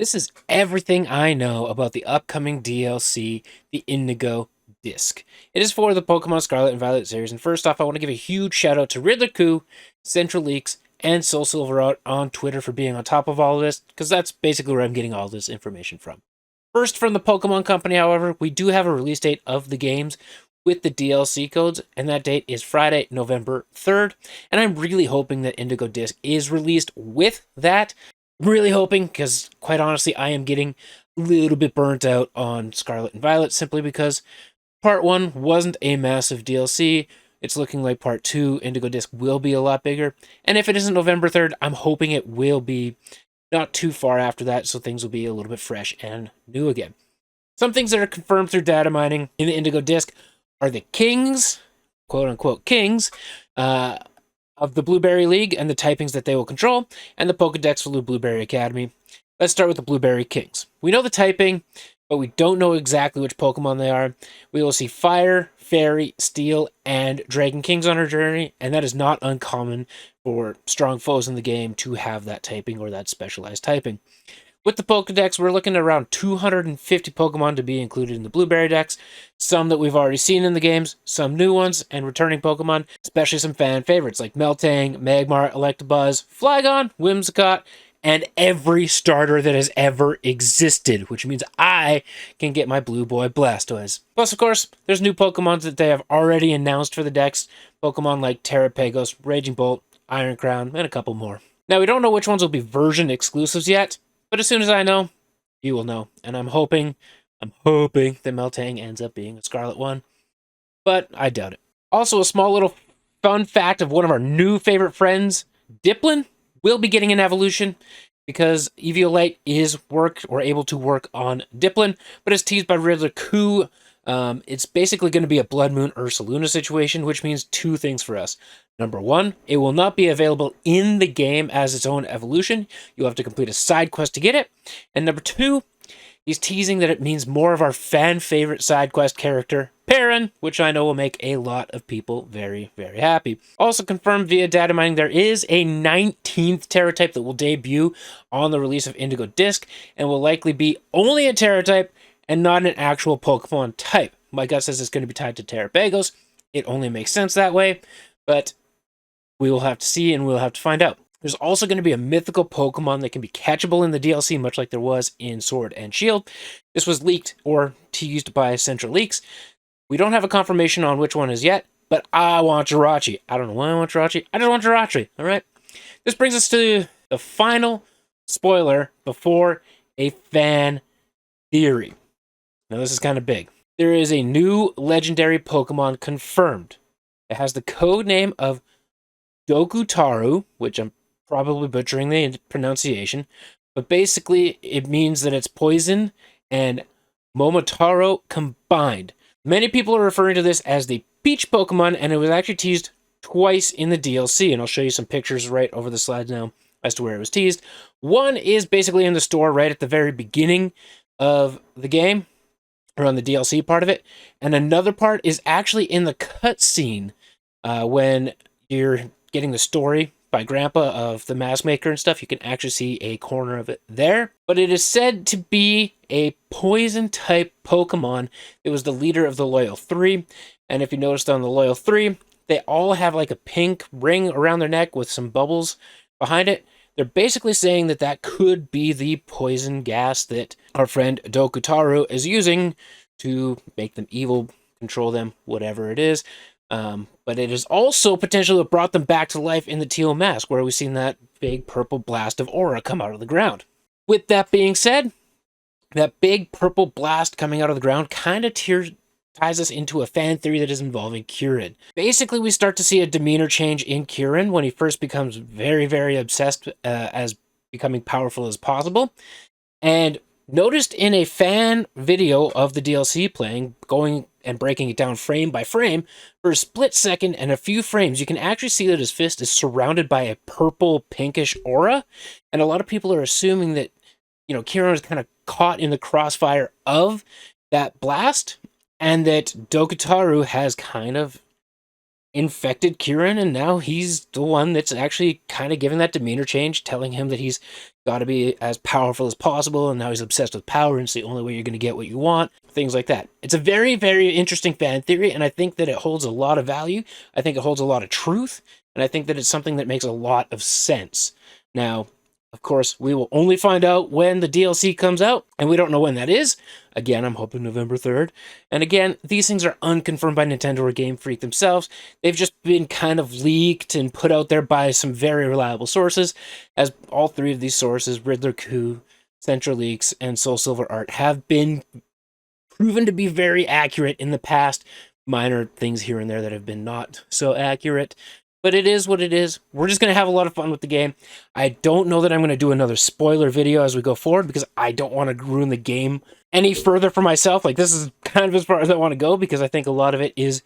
This is everything I know about the upcoming DLC, the Indigo disc. It is for the Pokemon Scarlet and Violet series, and first off, I want to give a huge shout out to Riddler Coup, Central Leaks, and Soul Silver on Twitter for being on top of all of this, because that's basically where I'm getting all this information from. First, from the Pokemon Company, however, we do have a release date of the games with the DLC codes, and that date is Friday, November 3rd, and I'm really hoping that Indigo Disc is released with that. Really hoping, because quite honestly, I am getting a little bit burnt out on Scarlet and Violet simply because Part 1 wasn't a massive DLC. It's looking like Part 2, Indigo Disc, will be a lot bigger. And if it isn't November 3rd, I'm hoping it will be not too far after that, so things will be a little bit fresh and new again. Some things that are confirmed through data mining in the Indigo Disc are the kings, quote-unquote kings, of the Blueberry League and the typings that they will control, and the Pokedex for the Blueberry Academy. Let's start with the Blueberry Kings. We know the typing, but we don't know exactly which Pokemon they are. We will see Fire, Fairy, Steel, and Dragon Kings on our journey, and that is not uncommon for strong foes in the game to have that typing or that specialized typing. With the Pokedex, we're looking at around 250 Pokemon to be included in the Blueberry Dex. Some that we've already seen in the games, some new ones, and returning Pokemon, especially some fan favorites like Meltang, Magmar, Electabuzz, Flygon, Whimsicott, and every starter that has ever existed, which means I can get my Blue Boy Blastoise. Plus, of course, there's new Pokemon that they have already announced for the Dex, Pokemon like Terrapagos, Raging Bolt, Iron Crown, and a couple more. Now, we don't know which ones will be version exclusives yet, but as soon as I know, you will know. And I'm hoping that Meltang ends up being a Scarlet one. But I doubt it. Also, a small little fun fact of one of our new favorite friends, Diplin, will be getting an evolution because Eviolite is able to work on Diplin, but as teased by Riddler Coup, it's basically going to be a Blood Moon Ursaluna situation, which means two things for us. Number one, it will not be available in the game as its own evolution. You'll have to complete a side quest to get it. And number two, he's teasing that it means more of our fan favorite side quest character, Perrin, which I know will make a lot of people very, very happy. Also confirmed via data mining, there is a 19th Terra type that will debut on the release of Indigo Disc and will likely be only a Terra type and not an actual Pokemon type. My gut says it's going to be tied to Terrapagos. It only makes sense that way, but we will have to see and we'll have to find out. There's also going to be a mythical Pokemon that can be catchable in the DLC, much like there was in Sword and Shield. This was leaked or teased by Central Leaks. We don't have a confirmation on which one is yet, but I want Jirachi. I don't know why I want Jirachi. I just want Jirachi, all right? This brings us to the final spoiler before a fan theory. Now, this is kind of big. There is a new legendary Pokemon confirmed. It has the code name of Dokutaru, which I'm probably butchering the pronunciation, but basically it means that it's poison and Momotaro combined. Many people are referring to this as the Peach Pokemon, and it was actually teased twice in the DLC, and I'll show you some pictures right over the slides now as to where it was teased. One is basically in the store right at the very beginning of the game, or on the DLC part of it, and another part is actually in the cutscene when you're getting the story by Grandpa of the mask maker and stuff. You can actually see a corner of it there. But it is said to be a poison-type Pokemon. It was the leader of the Loyal 3. And if you noticed on the Loyal 3, they all have like a pink ring around their neck with some bubbles behind it. They're basically saying that that could be the poison gas that our friend Dokutaru is using to make them evil, control them, whatever it is. But it is also potentially what brought them back to life in the Teal Mask, where we've seen that big purple blast of aura come out of the ground. With that being said, that big purple blast coming out of the ground kind of ties us into a fan theory that is involving Kirin. Basically, we start to see a demeanor change in Kirin when he first becomes very, very obsessed as becoming powerful as possible. And noticed in a fan video of the DLC playing, going and breaking it down frame by frame, for a split second and a few frames, you can actually see that his fist is surrounded by a purple pinkish aura. And a lot of people are assuming that, Kirin was kind of caught in the crossfire of that blast, and that Dokutaru has kind of infected Kirin, and now he's the one that's actually kind of giving that demeanor change, telling him that he's got to be as powerful as possible, and now he's obsessed with power, and it's the only way you're going to get what you want, things like that. It's a very, very interesting fan theory, and I think that it holds a lot of value. I think it holds a lot of truth, and I think that it's something that makes a lot of sense. Now, of course, we will only find out when the DLC comes out, and we don't know when that is. Again, I'm hoping November 3rd. And again, these things are unconfirmed by Nintendo or Game Freak themselves. They've just been kind of leaked and put out there by some very reliable sources, as all three of these sources, Riddler Coup, Central Leaks, and Soul Silver Art, have been proven to be very accurate in the past. Minor things here and there that have been not so accurate. But it is what it is. We're just going to have a lot of fun with the game. I don't know that I'm going to do another spoiler video as we go forward, because I don't want to ruin the game any further for myself. Like, this is kind of as far as I want to go, because I think a lot of it is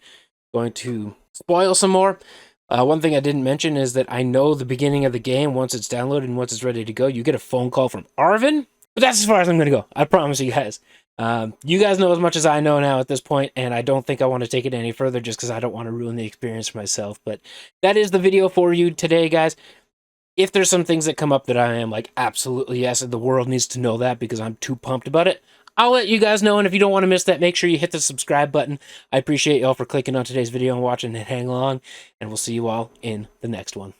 going to spoil some more. One thing I didn't mention is that I know the beginning of the game, once it's downloaded and once it's ready to go, you get a phone call from Arvin. But that's as far as I'm going to go. I promise you guys. You guys know as much as I know now at this point, and I don't think I want to take it any further just because I don't want to ruin the experience for myself. But that is the video for you today, guys. If there's some things that come up that I am like, absolutely yes, and the world needs to know that because I'm too pumped about it, I'll let you guys know. And if you don't want to miss that, make sure you hit the subscribe button. I appreciate y'all for clicking on today's video and watching and hang along, and we'll see you all in the next one.